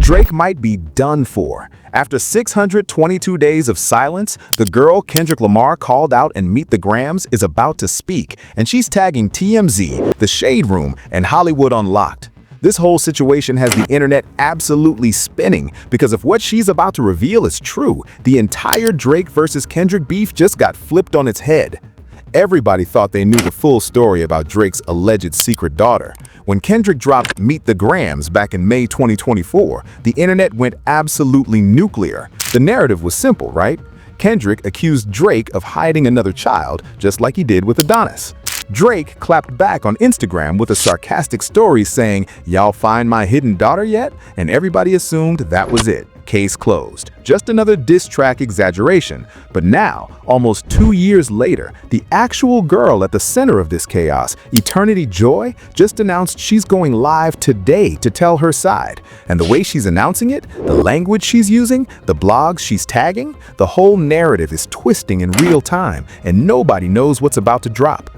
Drake might be done for. After 622 days of silence, the girl Kendrick Lamar called out and Meet the Grams is about to speak, and she's tagging TMZ, The Shade Room, and Hollywood Unlocked. This whole situation has the internet absolutely spinning because if what she's about to reveal is true, the entire Drake versus Kendrick beef just got flipped on its head. Everybody thought they knew the full story about Drake's alleged secret daughter. When Kendrick dropped Meet the Grams back in May 2024, the internet went absolutely nuclear. The narrative was simple, right? Kendrick accused Drake of hiding another child, just like he did with Adonis. Drake clapped back on Instagram with a sarcastic story saying, "Y'all find my hidden daughter yet?" And everybody assumed that was it. Case closed. Just another diss track exaggeration. But now, almost 2 years later, the actual girl at the center of this chaos, Eternity Joy, just announced she's going live today to tell her side. And the way she's announcing it, the language she's using, the blogs she's tagging, the whole narrative is twisting in real time, and nobody knows what's about to drop.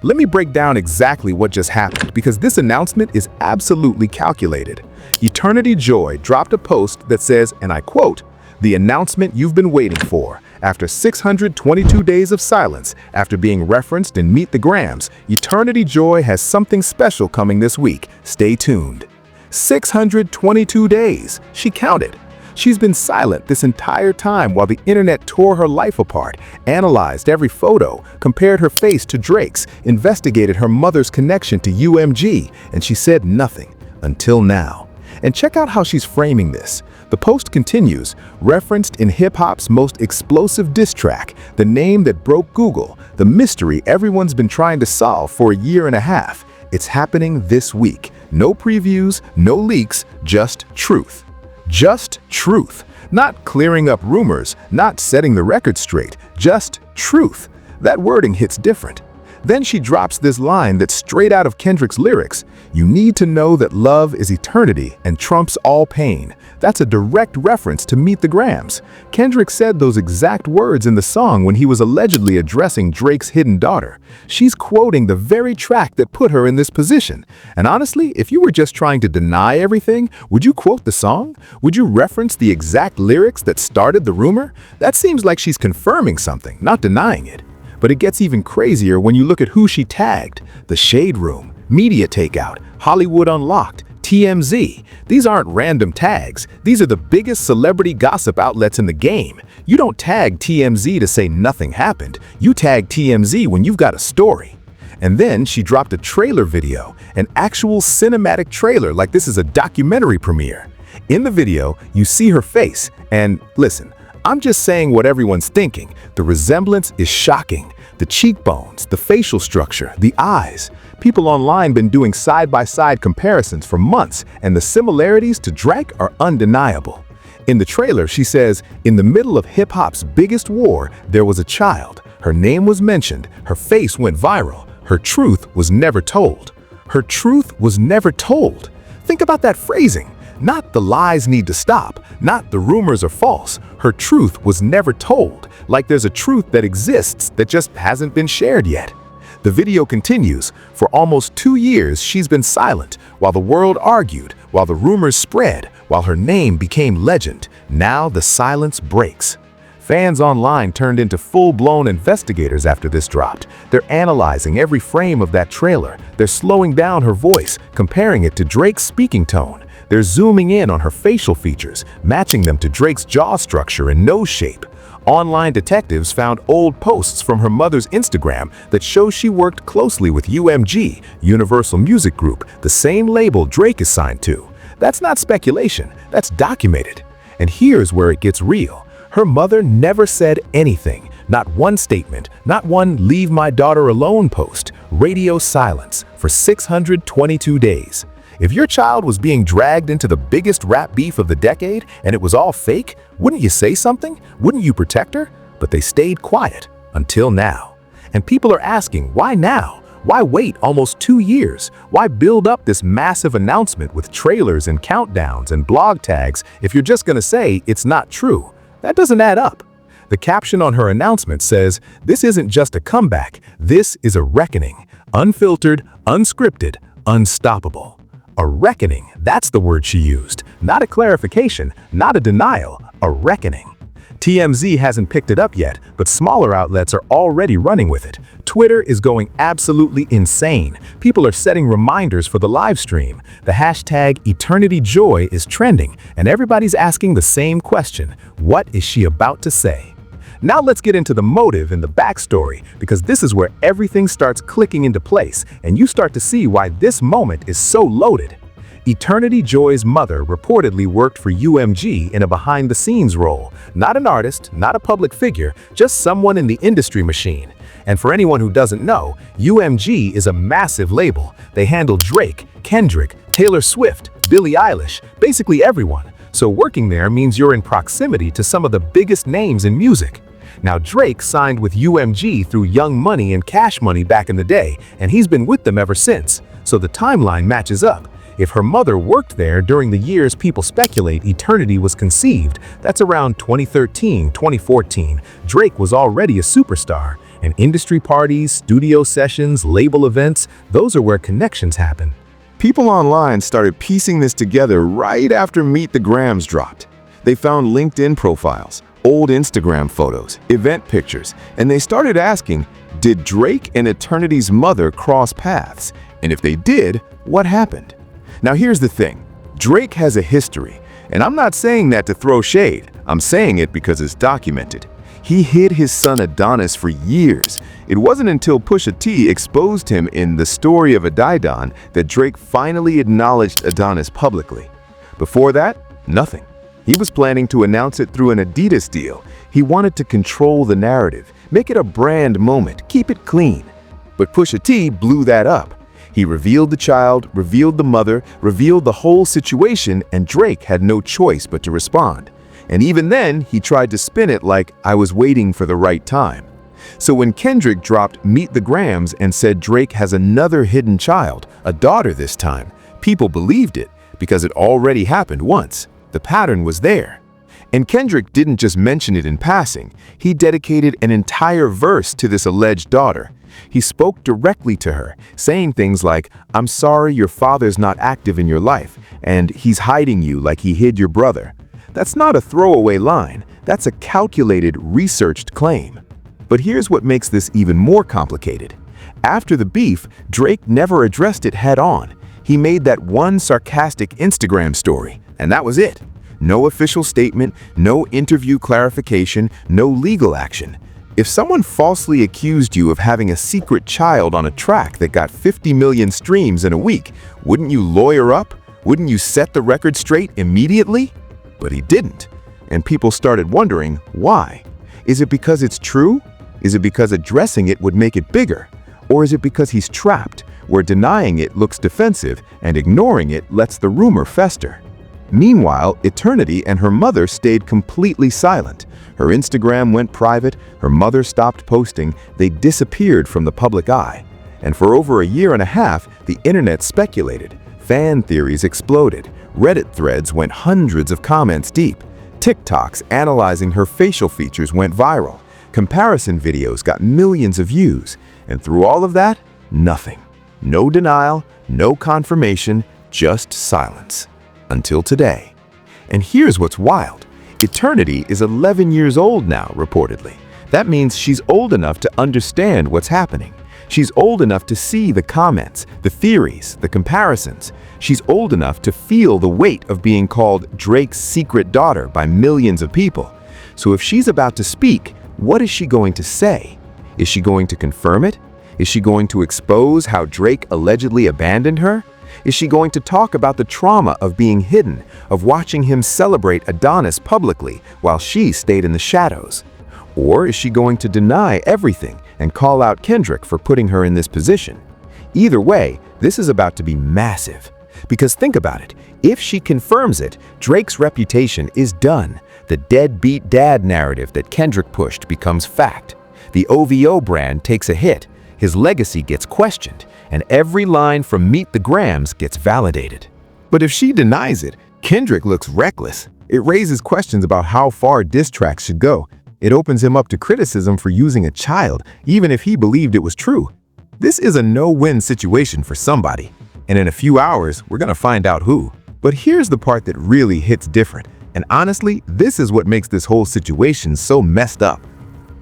Let me break down exactly what just happened because this announcement is absolutely calculated. Eternity Joy dropped a post that says, and I quote, "The announcement you've been waiting for. After 622 days of silence, after being referenced in Meet the Grams, Eternity Joy has something special coming this week. Stay tuned." 622 days. She counted. She's been silent this entire time while the internet tore her life apart, analyzed every photo, compared her face to Drake's, investigated her mother's connection to UMG, and she said nothing until now. And check out how she's framing this. The post continues, referenced in hip-hop's most explosive diss track, the name that broke Google, the mystery everyone's been trying to solve for a year and a half. It's happening this week. No previews, no leaks, just truth. Just truth. Not clearing up rumors, not setting the record straight, just truth. That wording hits different. Then she drops this line that's straight out of Kendrick's lyrics. "You need to know that love is eternity and trumps all pain." That's a direct reference to Meet the Grams. Kendrick said those exact words in the song when he was allegedly addressing Drake's hidden daughter. She's quoting the very track that put her in this position. And honestly, if you were just trying to deny everything, would you quote the song? Would you reference the exact lyrics that started the rumor? That seems like she's confirming something, not denying it. But it gets even crazier when you look at who she tagged. The Shade Room, Media Takeout, Hollywood Unlocked, TMZ. These aren't random tags. These are the biggest celebrity gossip outlets in the game. You don't tag TMZ to say nothing happened. You tag TMZ when you've got a story. And then she dropped a trailer video, an actual cinematic trailer like this is a documentary premiere. In the video, you see her face, and listen, I'm just saying what everyone's thinking. The resemblance is shocking. The cheekbones, the facial structure, the eyes. People online been doing side-by-side comparisons for months, and the similarities to Drake are undeniable. In the trailer, she says, "In the middle of hip-hop's biggest war, there was a child. Her name was mentioned. Her face went viral. Her truth was never told." Her truth was never told. Think about that phrasing. Not the lies need to stop, not the rumors are false. Her truth was never told, like there's a truth that exists that just hasn't been shared yet. The video continues. For almost 2 years, she's been silent, while the world argued, while the rumors spread, while her name became legend. Now the silence breaks. Fans online turned into full-blown investigators after this dropped. They're analyzing every frame of that trailer. They're slowing down her voice, comparing it to Drake's speaking tone. They're zooming in on her facial features, matching them to Drake's jaw structure and nose shape. Online detectives found old posts from her mother's Instagram that show she worked closely with UMG, Universal Music Group, the same label Drake is signed to. That's not speculation, that's documented. And here's where it gets real. Her mother never said anything, not one statement, not one "leave my daughter alone" post. Radio silence for 622 days. If your child was being dragged into the biggest rap beef of the decade and it was all fake, wouldn't you say something? Wouldn't you protect her? But they stayed quiet until now. And people are asking, why now? Why wait almost 2 years? Why build up this massive announcement with trailers and countdowns and blog tags if you're just gonna say it's not true? That doesn't add up. The caption on her announcement says, "This isn't just a comeback, this is a reckoning. Unfiltered, unscripted, unstoppable." A reckoning, that's the word she used. Not a clarification, not a denial, a reckoning. TMZ hasn't picked it up yet, but smaller outlets are already running with it. Twitter is going absolutely insane. People are setting reminders for the live stream. The hashtag #EternityJoy is trending, and everybody's asking the same question: what is she about to say? Now let's get into the motive and the backstory, because this is where everything starts clicking into place, and you start to see why this moment is so loaded. Eternity Joy's mother reportedly worked for UMG in a behind-the-scenes role. Not an artist, not a public figure, just someone in the industry machine. And for anyone who doesn't know, UMG is a massive label. They handle Drake, Kendrick, Taylor Swift, Billie Eilish, basically everyone. So working there means you're in proximity to some of the biggest names in music. Now Drake signed with UMG through Young Money and Cash Money back in the day, and he's been with them ever since. So the timeline matches up. If her mother worked there during the years people speculate Eternity was conceived, that's around 2013, 2014, Drake was already a superstar. And industry parties, studio sessions, label events, those are where connections happen. People online started piecing this together right after Meet the Grams dropped. They found LinkedIn profiles, old Instagram photos, event pictures, and they started asking, did Drake and Eternity's mother cross paths? And if they did, what happened? Now here's the thing, Drake has a history, and I'm not saying that to throw shade, I'm saying it because it's documented. He hid his son Adonis for years. It wasn't until Pusha T exposed him in The Story of a Didon that Drake finally acknowledged Adonis publicly. Before that, nothing. He was planning to announce it through an Adidas deal. He wanted to control the narrative, make it a brand moment, keep it clean. But Pusha T blew that up. He revealed the child, revealed the mother, revealed the whole situation, and Drake had no choice but to respond. And even then, he tried to spin it like, I was waiting for the right time. So when Kendrick dropped Meet the Grams and said Drake has another hidden child, a daughter this time, people believed it because it already happened once. The pattern was there. And Kendrick didn't just mention it in passing. He dedicated an entire verse to this alleged daughter. He spoke directly to her, saying things like, I'm sorry your father's not active in your life, and he's hiding you like he hid your brother. That's not a throwaway line. That's a calculated, researched claim. But here's what makes this even more complicated. After the beef, Drake never addressed it head-on. He made that one sarcastic Instagram story, and that was it. No official statement, no interview clarification, no legal action. If someone falsely accused you of having a secret child on a track that got 50 million streams in a week, wouldn't you lawyer up? Wouldn't you set the record straight immediately? But he didn't. And people started wondering, why? Is it because it's true? Is it because addressing it would make it bigger? Or is it because he's trapped, where denying it looks defensive and ignoring it lets the rumor fester? Meanwhile, Eternity and her mother stayed completely silent. Her Instagram went private, her mother stopped posting, they disappeared from the public eye. And for over a year and a half, the internet speculated. Fan theories exploded. Reddit threads went hundreds of comments deep. TikToks analyzing her facial features went viral. Comparison videos got millions of views. And through all of that, nothing. No denial, no confirmation, just silence. Until today. And here's what's wild. Eternity is 11 years old now, reportedly. That means she's old enough to understand what's happening. She's old enough to see the comments, the theories, the comparisons. She's old enough to feel the weight of being called Drake's secret daughter by millions of people. So if she's about to speak, what is she going to say? Is she going to confirm it? Is she going to expose how Drake allegedly abandoned her? Is she going to talk about the trauma of being hidden, of watching him celebrate Adonis publicly while she stayed in the shadows? Or is she going to deny everything and call out Kendrick for putting her in this position? Either way, this is about to be massive. Because think about it, if she confirms it, Drake's reputation is done. The deadbeat dad narrative that Kendrick pushed becomes fact. The OVO brand takes a hit, his legacy gets questioned, and every line from Meet the Grams gets validated. But if she denies it, Kendrick looks reckless. It raises questions about how far diss tracks should go. It opens him up to criticism for using a child, even if he believed it was true. This is a no-win situation for somebody, and in a few hours, we're gonna find out who. But But here's the part that really hits different. And honestly, this is what makes this whole situation so messed up.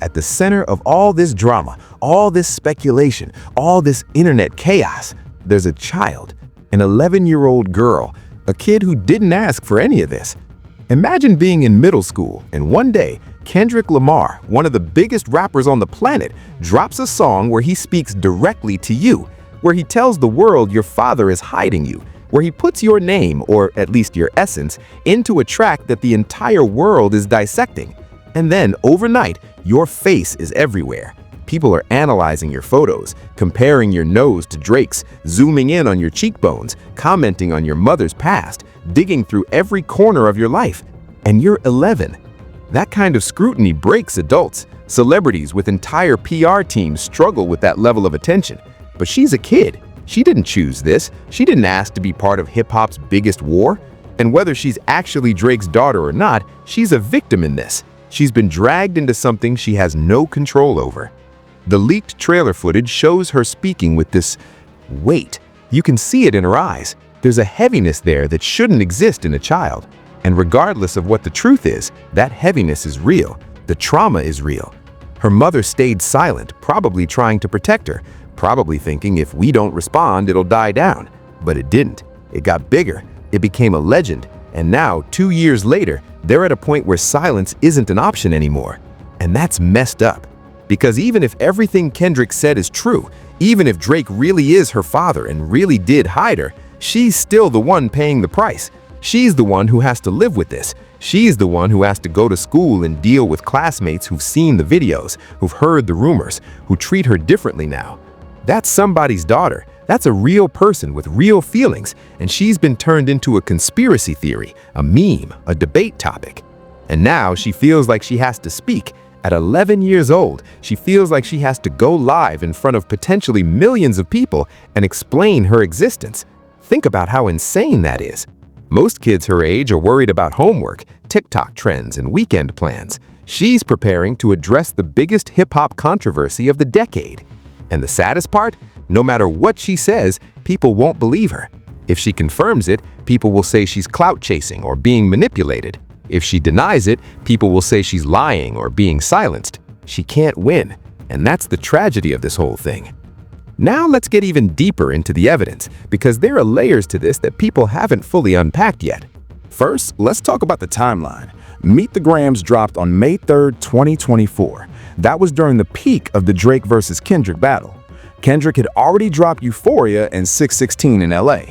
At the center of all this drama, all this speculation, all this internet chaos, there's a child, an 11-year-old girl, a kid who didn't ask for any of this. Imagine being in middle school and one day, Kendrick Lamar, one of the biggest rappers on the planet, drops a song where he speaks directly to you, where he tells the world your father is hiding you, where he puts your name, or at least your essence, into a track that the entire world is dissecting. And then, overnight, your face is everywhere. People are analyzing your photos, comparing your nose to Drake's, zooming in on your cheekbones, commenting on your mother's past, digging through every corner of your life. And you're 11. That kind of scrutiny breaks adults. Celebrities with entire PR teams struggle with that level of attention. But she's a kid. She didn't choose this. She didn't ask to be part of hip-hop's biggest war. And whether she's actually Drake's daughter or not, she's a victim in this. She's been dragged into something she has no control over. The leaked trailer footage shows her speaking with this weight. You can see it in her eyes. There's a heaviness there that shouldn't exist in a child. And regardless of what the truth is, that heaviness is real. The trauma is real. Her mother stayed silent, probably trying to protect her, probably thinking if we don't respond, it'll die down. But it didn't. It got bigger. It became a legend. And now, 2 years later, they're at a point where silence isn't an option anymore. And that's messed up. Because even if everything Kendrick said is true, even if Drake really is her father and really did hide her, she's still the one paying the price. She's the one who has to live with this. She's the one who has to go to school and deal with classmates who've seen the videos, who've heard the rumors, who treat her differently now. That's somebody's daughter. That's a real person with real feelings, and she's been turned into a conspiracy theory, a meme, a debate topic. And now she feels like she has to speak. At 11 years old, she feels like she has to go live in front of potentially millions of people and explain her existence. Think about how insane that is. Most kids her age are worried about homework, TikTok trends, and weekend plans. She's preparing to address the biggest hip-hop controversy of the decade. And the saddest part? No matter what she says, people won't believe her. If she confirms it, people will say she's clout chasing or being manipulated. If she denies it, people will say she's lying or being silenced. She can't win, and that's the tragedy of this whole thing. Now let's get even deeper into the evidence, because there are layers to this that people haven't fully unpacked yet. First, let's talk about the timeline. Meet the Grams dropped on May 3rd, 2024. That was during the peak of the Drake versus Kendrick battle. Kendrick had already dropped Euphoria and 616 in LA.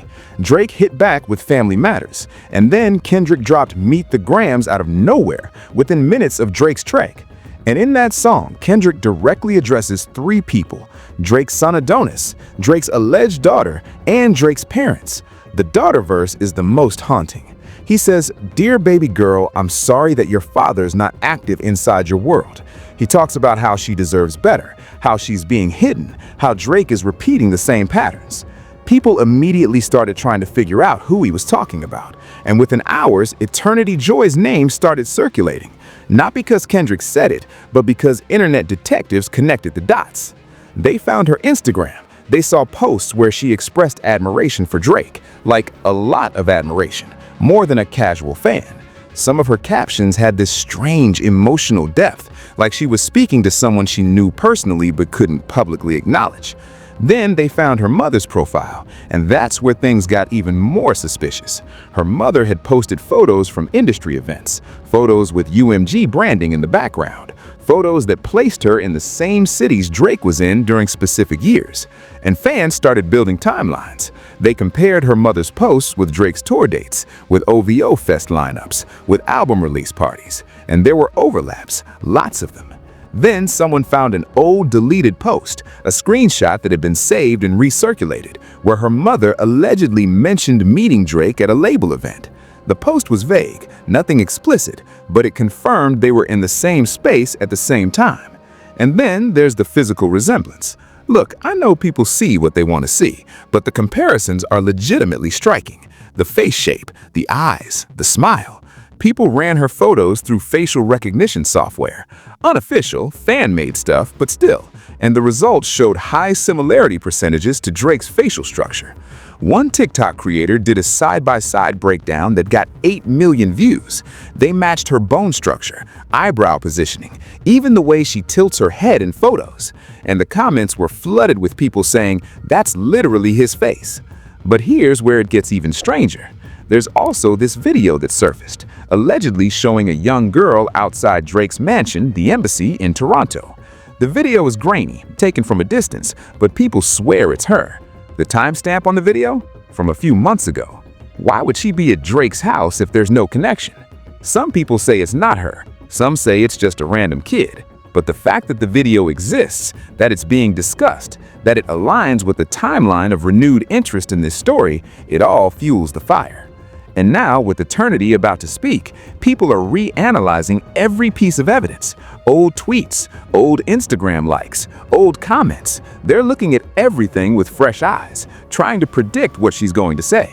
Drake hit back with Family Matters, and then Kendrick dropped Meet the Grams out of nowhere within minutes of Drake's track. And in that song, Kendrick directly addresses 3 people: Drake's son Adonis, Drake's alleged daughter, and Drake's parents. The daughter verse is the most haunting. He says, "Dear baby girl, I'm sorry that your father's not active inside your world." He talks about how she deserves better, how she's being hidden, how Drake is repeating the same patterns. People immediately started trying to figure out who he was talking about, and within hours, Eternity Joy's name started circulating. Not because Kendrick said it, but because internet detectives connected the dots. They found her Instagram. They saw posts where she expressed admiration for Drake, like a lot of admiration, more than a casual fan. Some of her captions had this strange emotional depth, like she was speaking to someone she knew personally but couldn't publicly acknowledge. Then they found her mother's profile, and that's where things got even more suspicious. Her mother had posted photos from industry events, photos with UMG branding in the background, photos that placed her in the same cities Drake was in during specific years. And fans started building timelines. They compared her mother's posts with Drake's tour dates, with OVO Fest lineups, with album release parties, and there were overlaps, lots of them. Then someone found an old deleted post, a screenshot that had been saved and recirculated, where her mother allegedly mentioned meeting Drake at a label event. The post was vague, nothing explicit, but it confirmed they were in the same space at the same time. And then there's the physical resemblance. Look, I know people see what they want to see, but the comparisons are legitimately striking. The face shape, the eyes, the smile. People ran her photos through facial recognition software. Unofficial, fan-made stuff, but still. And the results showed high similarity percentages to Drake's facial structure. One TikTok creator did a side-by-side breakdown that got 8 million views. They matched her bone structure, eyebrow positioning, even the way she tilts her head in photos. And the comments were flooded with people saying, "That's literally his face." But here's where it gets even stranger. There's also this video that surfaced, allegedly showing a young girl outside Drake's mansion, the Embassy, in Toronto. The video is grainy, taken from a distance, but people swear it's her. The timestamp on the video? From a few months ago. Why would she be at Drake's house if there's no connection? Some people say it's not her. Some say it's just a random kid. But the fact that the video exists, that it's being discussed, that it aligns with the timeline of renewed interest in this story, it all fuels the fire. And now, with eternity about to speak, people are reanalyzing every piece of evidence. Old tweets, old Instagram likes, old comments. They're looking at everything with fresh eyes, trying to predict what she's going to say.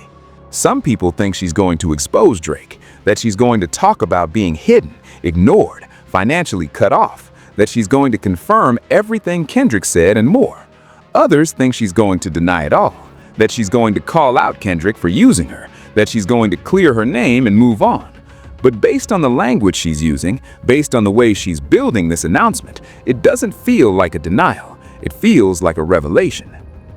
Some people think she's going to expose Drake, that she's going to talk about being hidden, ignored, financially cut off, that she's going to confirm everything Kendrick said and more. Others think she's going to deny it all, that she's going to call out Kendrick for using her, that she's going to clear her name and move on. But based on the language she's using, based on the way she's building this announcement, it doesn't feel like a denial. It feels like a revelation.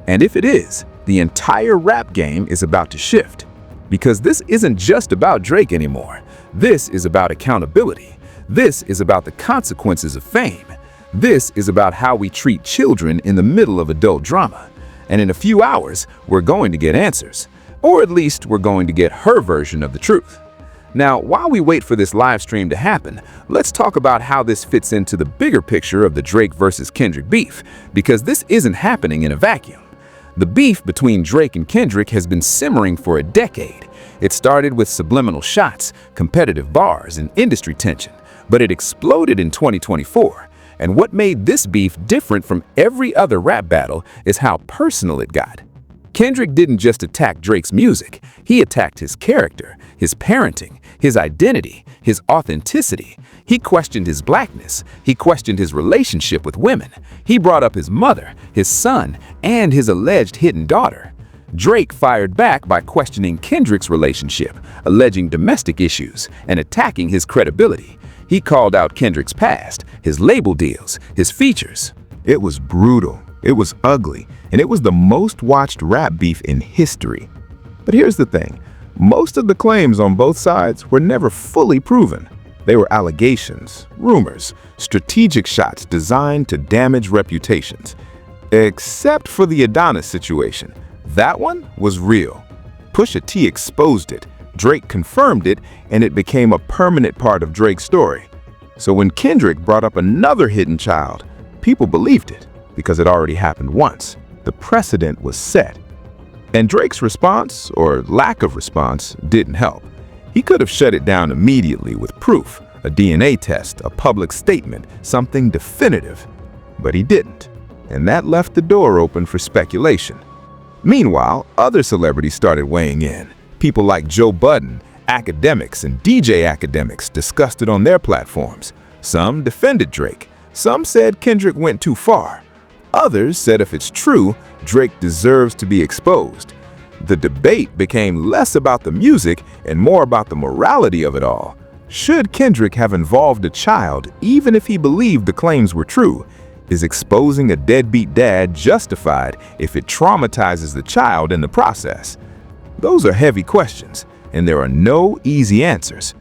And if it is, the entire rap game is about to shift. Because this isn't just about Drake anymore. This is about accountability. This is about the consequences of fame. This is about how we treat children in the middle of adult drama. And in a few hours, we're going to get answers. Or at least we're going to get her version of the truth. Now, while we wait for this live stream to happen, let's talk about how this fits into the bigger picture of the Drake versus Kendrick beef, because this isn't happening in a vacuum. The beef between Drake and Kendrick has been simmering for a decade. It started with subliminal shots, competitive bars, and industry tension, but it exploded in 2024. And what made this beef different from every other rap battle is how personal it got. Kendrick didn't just attack Drake's music, he attacked his character, his parenting, his identity, his authenticity. He questioned his blackness, he questioned his relationship with women. He brought up his mother, his son, and his alleged hidden daughter. Drake fired back by questioning Kendrick's relationship, alleging domestic issues, and attacking his credibility. He called out Kendrick's past, his label deals, his features. It was brutal, it was ugly, and it was the most watched rap beef in history. But here's the thing, most of the claims on both sides were never fully proven. They were allegations, rumors, strategic shots designed to damage reputations. Except for the Adonis situation. That one was real. Pusha T exposed it, Drake confirmed it, and it became a permanent part of Drake's story. So when Kendrick brought up another hidden child, people believed it because it already happened once. The precedent was set. And Drake's response, or lack of response, didn't help. He could have shut it down immediately with proof, a DNA test, a public statement, something definitive. But he didn't, and that left the door open for speculation. Meanwhile, other celebrities started weighing in. People like Joe Budden, academics, and DJ academics discussed it on their platforms. Some defended Drake. Some said Kendrick went too far. Others said if it's true, Drake deserves to be exposed. The debate became less about the music and more about the morality of it all. Should Kendrick have involved a child even if he believed the claims were true? Is exposing a deadbeat dad justified if it traumatizes the child in the process? Those are heavy questions, and there are no easy answers.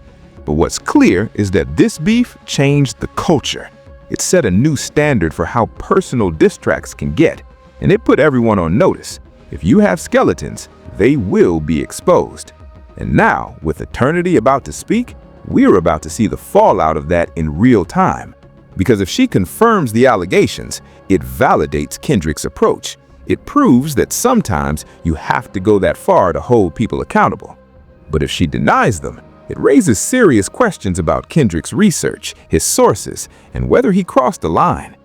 But what's clear is that this beef changed the culture. It set a new standard for how personal diss tracks can get, and it put everyone on notice. If you have skeletons, they will be exposed. And now, with eternity about to speak, we're about to see the fallout of that in real time. Because if she confirms the allegations, it validates Kendrick's approach. It proves that sometimes you have to go that far to hold people accountable. But if she denies them, it raises serious questions about Kendrick's research, his sources, and whether he crossed the line.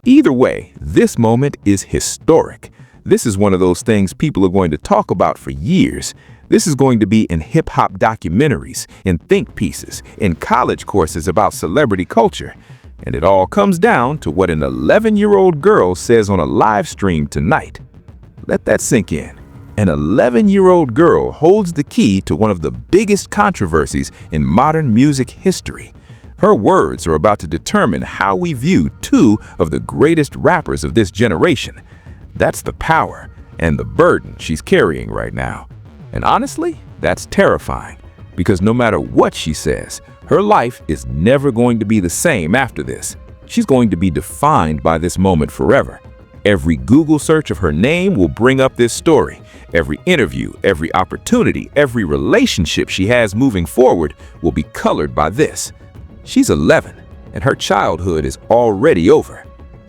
Either way, this moment is historic. This is one of those things people are going to talk about for years. This is going to be in hip-hop documentaries, in think pieces, in college courses about celebrity culture. And it all comes down to what an 11-year-old girl says on a live stream tonight. Let that sink in. An 11-year-old girl holds the key to one of the biggest controversies in modern music history. Her words are about to determine how we view two of the greatest rappers of this generation. That's the power and the burden she's carrying right now. And honestly, that's terrifying, because no matter what she says, her life is never going to be the same after this. She's going to be defined by this moment forever. Every Google search of her name will bring up this story. Every interview, every opportunity, every relationship she has moving forward will be colored by this. She's 11, and her childhood is already over.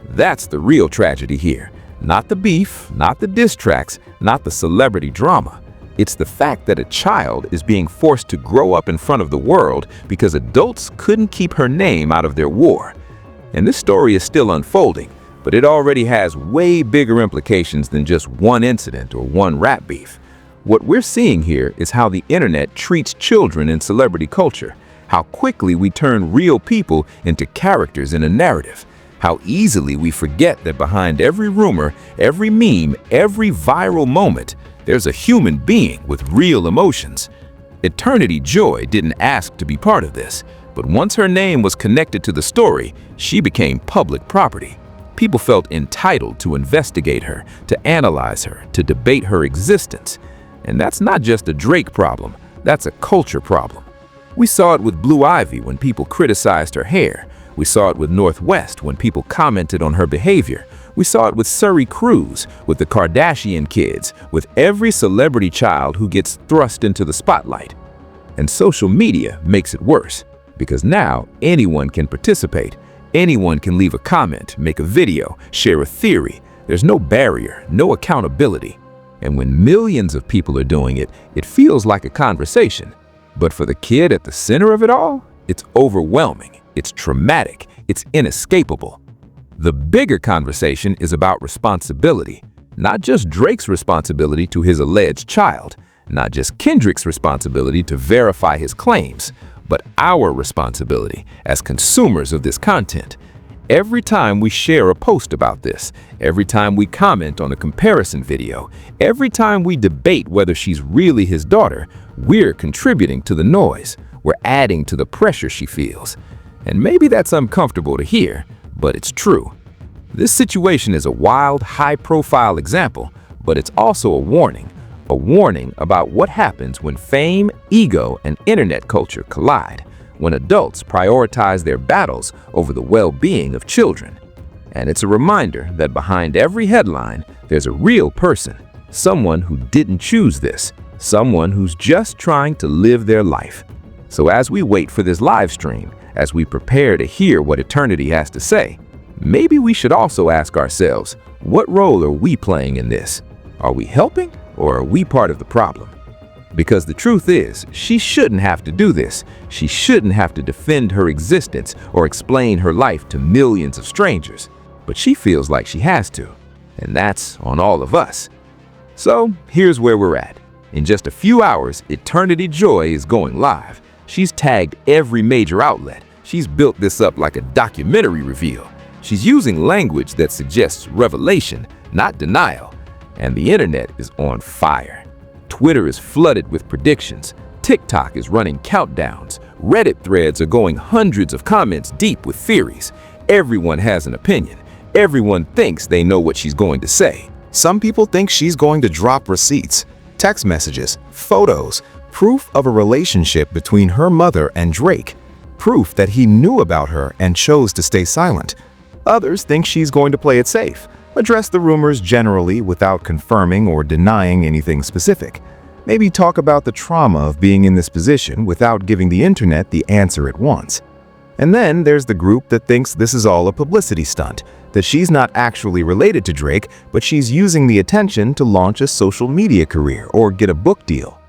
That's the real tragedy here. Not the beef, not the diss tracks, not the celebrity drama. It's the fact that a child is being forced to grow up in front of the world because adults couldn't keep her name out of their war. And this story is still unfolding, but it already has way bigger implications than just one incident or one rap beef. What we're seeing here is how the internet treats children in celebrity culture, how quickly we turn real people into characters in a narrative, how easily we forget that behind every rumor, every meme, every viral moment, there's a human being with real emotions. Eternity Joy didn't ask to be part of this, but once her name was connected to the story, she became public property. People felt entitled to investigate her, to analyze her, to debate her existence. And that's not just a Drake problem, that's a culture problem. We saw it with Blue Ivy when people criticized her hair. We saw it with Northwest when people commented on her behavior. We saw it with Surrey Cruz, with the Kardashian kids, with every celebrity child who gets thrust into the spotlight. And social media makes it worse, because now anyone can participate. Anyone can leave a comment, make a video, share a theory. There's no barrier, no accountability. And when millions of people are doing it, it feels like a conversation. But for the kid at the center of it all, it's overwhelming, it's traumatic, it's inescapable. The bigger conversation is about responsibility, not just Drake's responsibility to his alleged child, not just Kendrick's responsibility to verify his claims, but our responsibility as consumers of this content. Every time we share a post about this, every time we comment on a comparison video, every time we debate whether she's really his daughter, we're contributing to the noise. We're adding to the pressure she feels. And maybe that's uncomfortable to hear, but it's true. This situation is a wild, high-profile example, but it's also a warning about what happens when fame, ego, and internet culture collide, when adults prioritize their battles over the well-being of children. And it's a reminder that behind every headline, there's a real person, someone who didn't choose this, someone who's just trying to live their life. So as we wait for this live stream, as we prepare to hear what eternity has to say, maybe we should also ask ourselves, what role are we playing in this? Are we helping, or are we part of the problem? Because the truth is, she shouldn't have to do this. She shouldn't have to defend her existence or explain her life to millions of strangers. But she feels like she has to, and that's on all of us. So here's where we're at. In just a few hours, Eternity Joy is going live. She's tagged every major outlet. She's built this up like a documentary reveal. She's using language that suggests revelation, not denial. And the internet is on fire. Twitter is flooded with predictions. TikTok is running countdowns. Reddit threads are going hundreds of comments deep with theories. Everyone has an opinion. Everyone thinks they know what she's going to say. Some people think she's going to drop receipts, text messages, photos, proof of a relationship between her mother and Drake, proof that he knew about her and chose to stay silent. Others think she's going to play it safe, address the rumors generally without confirming or denying anything specific. Maybe talk about the trauma of being in this position without giving the internet the answer it wants. And then there's the group that thinks this is all a publicity stunt, that she's not actually related to Drake, but she's using the attention to launch a social media career or get a book deal.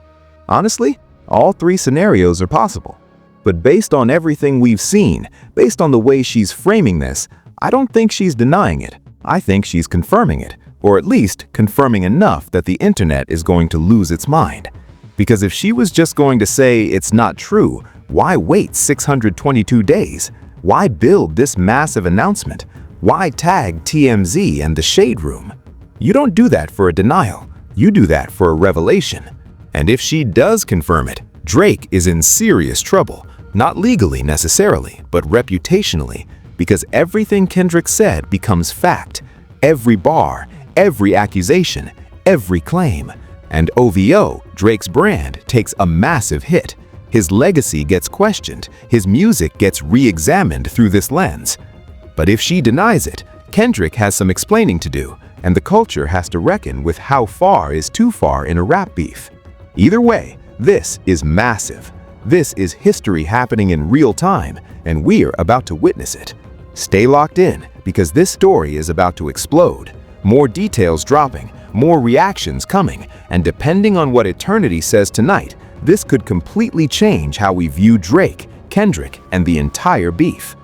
Honestly, all three scenarios are possible. But based on everything we've seen, based on the way she's framing this, I don't think she's denying it. I think she's confirming it, or at least confirming enough that the internet is going to lose its mind. Because if she was just going to say it's not true, why wait 622 days? Why build this massive announcement? Why tag TMZ and the Shade Room? You don't do that for a denial. You do that for a revelation. And if she does confirm it, Drake is in serious trouble, not legally necessarily, but reputationally, because everything Kendrick said becomes fact. Every bar, every accusation, every claim. And OVO, Drake's brand, takes a massive hit. His legacy gets questioned, his music gets re-examined through this lens. But if she denies it, Kendrick has some explaining to do, and the culture has to reckon with how far is too far in a rap beef. Either way, this is massive. This is history happening in real time, and we're about to witness it. Stay locked in, because this story is about to explode. More details dropping, more reactions coming, and depending on what eternity says tonight, this could completely change how we view Drake, Kendrick, and the entire beef.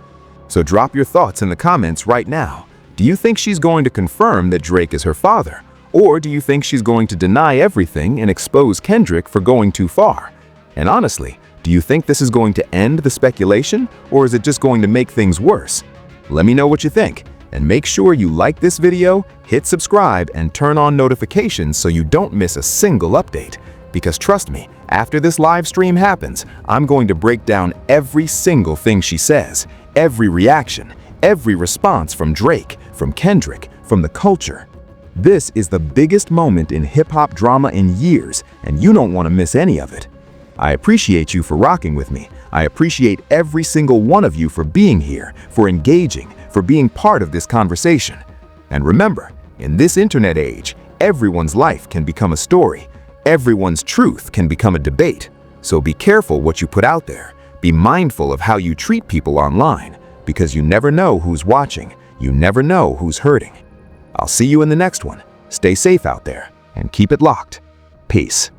So drop your thoughts in the comments right now. Do you think she's going to confirm that Drake is her father? Or do you think she's going to deny everything and expose Kendrick for going too far? And honestly, do you think this is going to end the speculation, or is it just going to make things worse? Let me know what you think, and make sure you like this video, hit subscribe, and turn on notifications so you don't miss a single update. Because trust me, after this live stream happens, I'm going to break down every single thing she says, every reaction, every response from Drake, from Kendrick, from the culture. This is the biggest moment in hip-hop drama in years, and you don't want to miss any of it. I appreciate you for rocking with me. I appreciate every single one of you for being here, for engaging, for being part of this conversation. And remember, in this internet age, everyone's life can become a story. Everyone's truth can become a debate. So be careful what you put out there. Be mindful of how you treat people online, because you never know who's watching. You never know who's hurting. I'll see you in the next one. Stay safe out there and keep it locked. Peace.